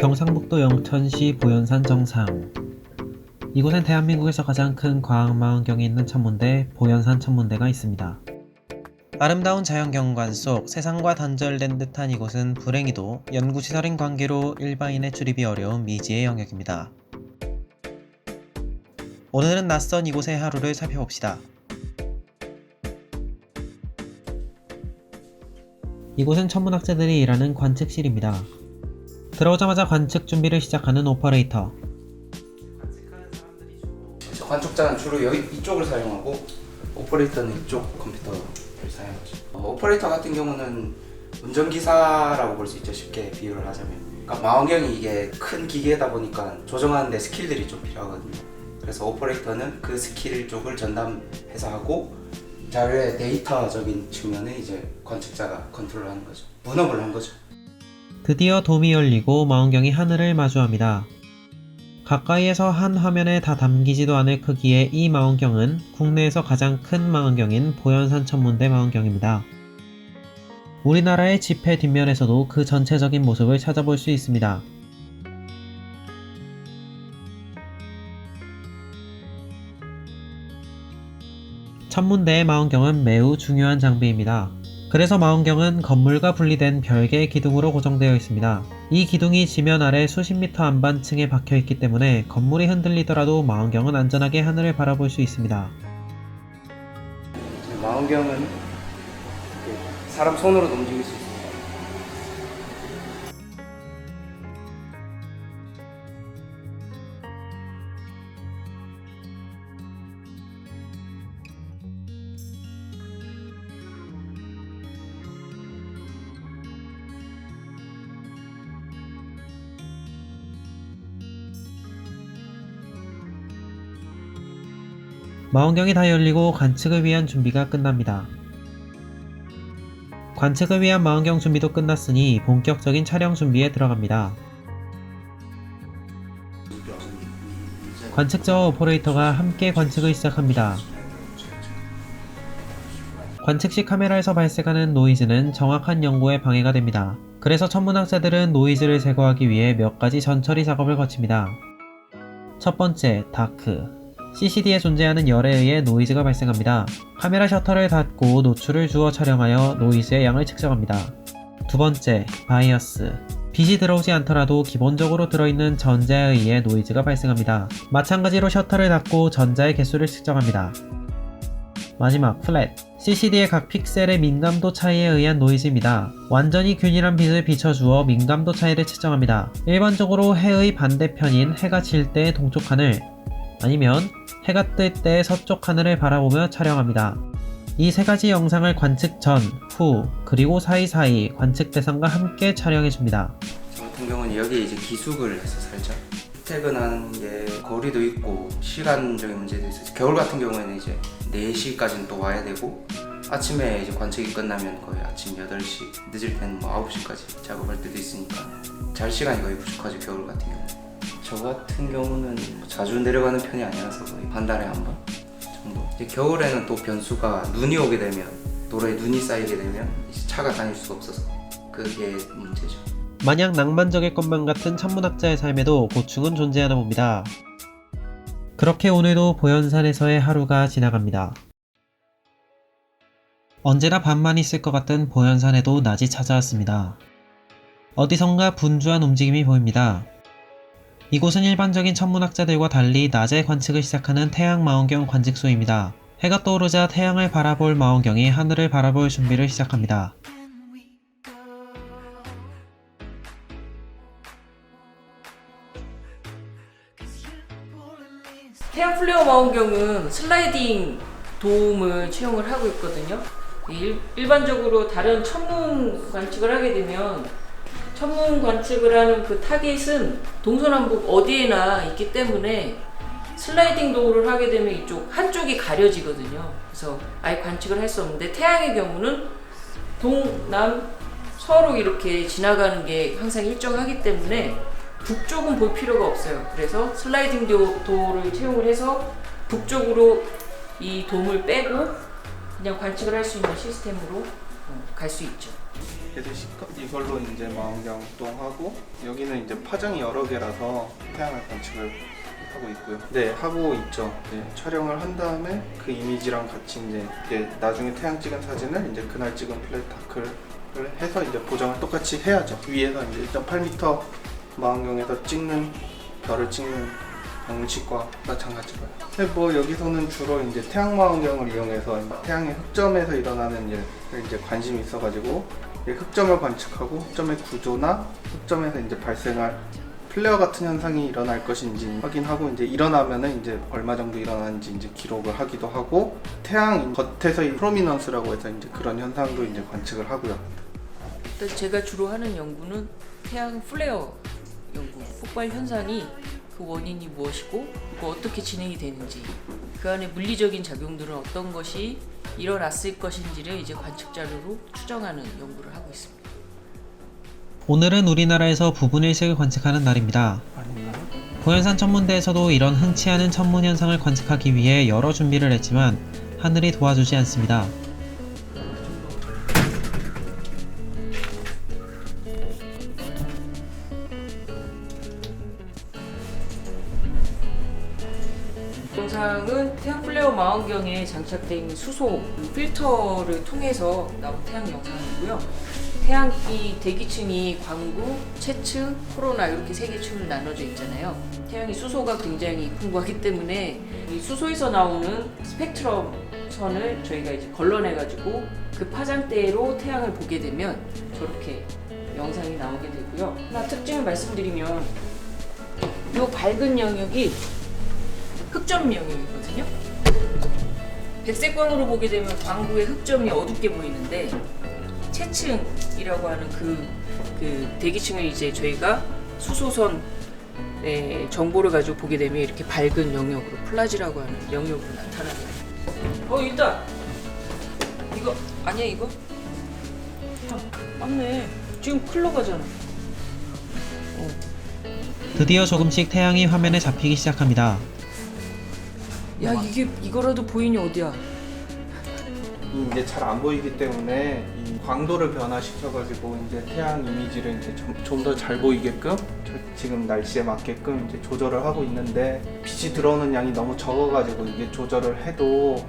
경상북도 영천시 보현산 정상. 이곳엔 대한민국에서 가장 큰 과학망원경이 있는 천문대 보현산 천문대가 있습니다. 아름다운 자연경관 속 세상과 단절된 듯한 이곳은 불행히도 연구시설인 관계로 일반인의 출입이 어려운 미지의 영역입니다. 오늘은 낯선 이곳의 하루를 살펴봅시다. 이곳은 천문학자들이 일하는 관측실입니다. 들어오자마자 관측 준비를 시작하는 오퍼레이터. 관측자는 주로 이쪽을 사용하고 오퍼레이터는 이쪽 컴퓨터를 사용하죠. 오퍼레이터 같은 경우는 운전기사라고 볼 수 있죠. 쉽게 비유를 하자면. 그러니까 망원경이 이게 큰 기계다 보니까 조정하는데 스킬들이 좀 필요하거든요. 그래서 오퍼레이터는 그 스킬 쪽을 전담해서 하고 자료의 데이터적인 측면은 이제 관측자가 컨트롤하는 거죠. 분업을 한 거죠. 드디어 돔이 열리고 망원경이 하늘을 마주합니다. 가까이에서 한 화면에 다 담기지도 않을 크기의 이 망원경은 국내에서 가장 큰 망원경인 보현산 천문대 망원경입니다. 우리나라의 지폐 뒷면에서도 그 전체적인 모습을 찾아볼 수 있습니다. 천문대의 망원경은 매우 중요한 장비입니다. 그래서 망원경은 건물과 분리된 별개의 기둥으로 고정되어 있습니다. 이 기둥이 지면 아래 수십 미터 안반층에 박혀 있기 때문에 건물이 흔들리더라도 망원경은 안전하게 하늘을 바라볼 수 있습니다. 망원경은 사람 손으로도 움직일 수 있습니다. 망원경이 다 열리고 관측을 위한 준비가 끝납니다. 관측을 위한 망원경 준비도 끝났으니 본격적인 촬영 준비에 들어갑니다. 관측자와 오퍼레이터가 함께 관측을 시작합니다. 관측 시 카메라에서 발생하는 노이즈는 정확한 연구에 방해가 됩니다. 그래서 천문학자들은 노이즈를 제거하기 위해 몇 가지 전처리 작업을 거칩니다. 첫 번째, 다크. CCD에 존재하는 열에 의해 노이즈가 발생합니다. 카메라 셔터를 닫고 노출을 주어 촬영하여 노이즈의 양을 측정합니다. 두 번째, 바이어스. 빛이 들어오지 않더라도 기본적으로 들어있는 전자에 의해 노이즈가 발생합니다. 마찬가지로 셔터를 닫고 전자의 개수를 측정합니다. 마지막, 플랫. CCD의 각 픽셀의 민감도 차이에 의한 노이즈입니다. 완전히 균일한 빛을 비춰주어 민감도 차이를 측정합니다. 일반적으로 해의 반대편인 해가 질 때의 동쪽 하늘, 아니면 해가 뜰 때의 서쪽 하늘을 바라보며 촬영합니다. 이 세 가지 영상을 관측 전, 후, 그리고 사이사이 관측 대상과 함께 촬영해줍니다. 저 같은 경우는 여기에 이제 기숙을 해서 살짝 퇴근하는 게 거리도 있고 시간적인 문제도 있어요. 겨울 같은 경우에는 이제 4시까지는 또 와야 되고 아침에 이제 관측이 끝나면 거의 아침 8시, 늦을 때는 뭐 9시까지 작업할 때도 있으니까 잘 시간이 거의 부족하죠. 겨울 같은 경우. 저 같은 경우는 자주 내려가는 편이 아니라서 거의 한 달에 한 번 정도. 이제 겨울에는 또 변수가 눈이 오게 되면 도로에 눈이 쌓이게 되면 이제 차가 다닐 수가 없어서 그게 문제죠. 마냥 낭만적일 것만 같은 천문학자의 삶에도 고충은 존재하나 봅니다. 그렇게 오늘도 보현산에서의 하루가 지나갑니다. 언제나 밤만 있을 것 같던 보현산에도 낮이 찾아왔습니다. 어디선가 분주한 움직임이 보입니다. 이곳은 일반적인 천문학자들과 달리 낮에 관측을 시작하는 태양망원경 관측소입니다. 해가 떠오르자 태양을 바라볼 망원경이 하늘을 바라볼 준비를 시작합니다. 태양 플레어 망원경은 슬라이딩 도움을 채용을 하고 있거든요. 일반적으로 다른 천문 관측을 하게 되면 천문 관측을 하는 그 타겟은 동서남북 어디에나 있기 때문에 슬라이딩 도어를 하게 되면 이쪽 한쪽이 가려지거든요. 그래서 아예 관측을 할 수 없는데 태양의 경우는 동남 서로 이렇게 지나가는 게 항상 일정하기 때문에 북쪽은 볼 필요가 없어요. 그래서 슬라이딩 도어를 채용을 해서 북쪽으로 이 돔을 빼고 그냥 관측을 할 수 있는 시스템으로 갈 수 있죠. 그래서 이걸로 이제 망원경 활동하고 여기는 이제 파장이 여러 개라서 태양을 관측을 하고 있고요. 네, 하고 있죠. 네, 촬영을 한 다음에 그 이미지랑 같이 이제 나중에 태양 찍은 사진을 이제 그날 찍은 플랫 다크를 해서 이제 보정을 똑같이 해야죠. 위에서 이제 1.8m 망원경에서 찍는 별을 찍는 방식과 마찬가지고요. 근데 뭐 여기서는 주로 이제 태양 망원경을 이용해서 태양의 흑점에서 일어나는 일을 이제 관심이 있어가지고 흑점을 관측하고 흑점의 구조나 흑점에서 이제 발생할 플레어 같은 현상이 일어날 것인지 확인하고 이제 일어나면은 이제 얼마 정도 일어나는지 이제 기록을 하기도 하고 태양 겉에서의 프로미넌스라고 해서 이제 그런 현상도 이제 관측을 하고요. 일단 제가 주로 하는 연구는 태양 플레어 연구, 폭발 현상이 그 원인이 무엇이고 그거 어떻게 진행이 되는지 그 안에 물리적인 작용들은 어떤 것이 일어났을 것인지를 이제 관측 자료로 추정하는 연구를 하고 있습니다. 오늘은 우리나라에서 부분일식을 관측하는 날입니다. 아닌가요? 보현산 천문대에서도 이런 흔치 않은 천문 현상을 관측하기 위해 여러 준비를 했지만 하늘이 도와주지 않습니다. 영상은 태양 플레어 망원경에 장착되어 있는 수소 필터를 통해서 나온 태양 영상이고요. 태양이 대기층이 광구, 채층, 코로나 이렇게 세 개 층으로 나눠져 있잖아요. 태양이 수소가 굉장히 풍부하기 때문에 이 수소에서 나오는 스펙트럼 선을 저희가 이제 걸러내가지고 그 파장대로 태양을 보게 되면 저렇게 영상이 나오게 되고요. 하나 특징을 말씀드리면 이 밝은 영역이 흑점 영역이거든요. 백색광으로 보게 되면 광구의 흑점이 어둡게 보이는데 채층이라고 하는 그 대기층을 이제 저희가 수소선의 정보를 가지고 보게 되면 이렇게 밝은 영역으로 플라지라고 하는 영역으로 나타나요. 있다. 이거 아니야 이거? 맞네. 지금 클로 가잖아. 드디어 조금씩 태양이 화면에 잡히기 시작합니다. 야 이거라도 보이니 어디야? 이제 잘 안 보이기 때문에 이 광도를 변화시켜가지고 이제 태양 이미지를 이제 좀 더 잘 보이게끔 지금 날씨에 맞게끔 이제 조절을 하고 있는데 빛이 들어오는 양이 너무 적어가지고 이게 조절을 해도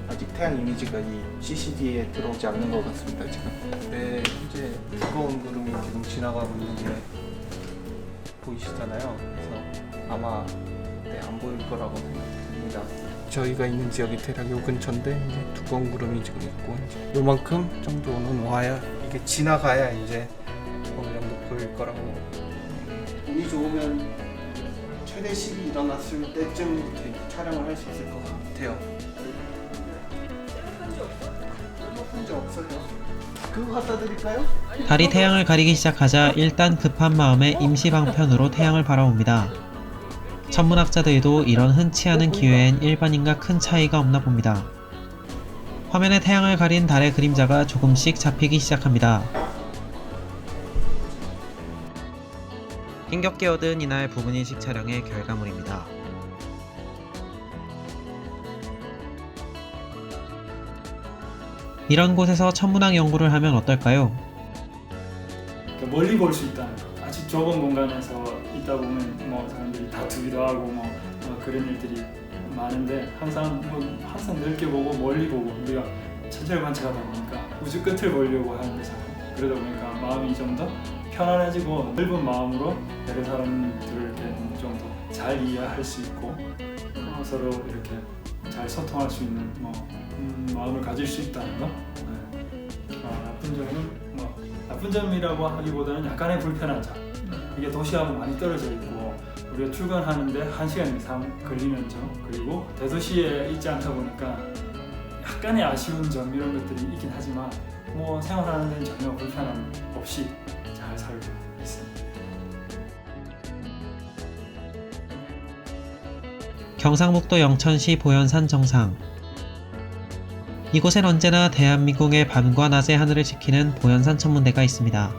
아직 태양 이미지가 이 CCD에 들어오지 않는 것 같습니다 지금. 네, 현재 두꺼운 구름이 지금 지나가고 있는 게 보이시잖아요. 그래서 아마 안 보일 거라고 생각됩니다. 저희가 있는 지역이 대략 요 근처인데 이제 두꺼운 구름이 지금 있고 이제 요만큼 정도는 와야 이게 지나가야 이제 어느 정도 보일 거라고. 운이 좋으면 최대식이 일어났을 때쯤부터 촬영을 할 수 있을 것 같아요. 편지 없어요. 그거 갖다 드릴까요? 달이 태양을 가리기 시작하자 일단 급한 마음에 임시 방편으로 태양을 바라봅니다. 천문학자들도 이런 흔치 않은 기회엔 일반인과 큰 차이가 없나 봅니다. 화면에 태양을 가린 달의 그림자가 조금씩 잡히기 시작합니다. 힘겹게 얻은 이날 부분일식 촬영의 결과물입니다. 이런 곳에서 천문학 연구를 하면 어떨까요? 멀리 볼 수 있다는 거. 아주 좁은 공간에서 있다 보면 뭐 사람들이 다투기도 하고 뭐 그런 일들이 많은데 항상 넓게 보고 멀리 보고 우리가 천체를 관측하다 보니까 우주 끝을 보려고 하는 거잖아요. 그러다 보니까 마음이 좀 더 편안해지고 넓은 마음으로 다른 사람들을 좀 더 잘 이해할 수 있고 서로 이렇게 잘 소통할 수 있는 마음을 가질 수 있다는 거. 나쁜 점은 나쁜 점이라고 하기보다는 약간의 불편한 점. 이게 도시하고 많이 떨어져 있고 우리가 출근하는데 1시간 이상 걸리는 점, 그리고 대도시에 있지 않다 보니까 약간의 아쉬운 점 이런 것들이 있긴 하지만 뭐 생활하는 데는 전혀 불편함 없이 잘 살고 있습니다. 경상북도 영천시 보현산 정상. 이곳엔 언제나 대한민국의 밤과 낮의 하늘을 지키는 보현산 천문대가 있습니다.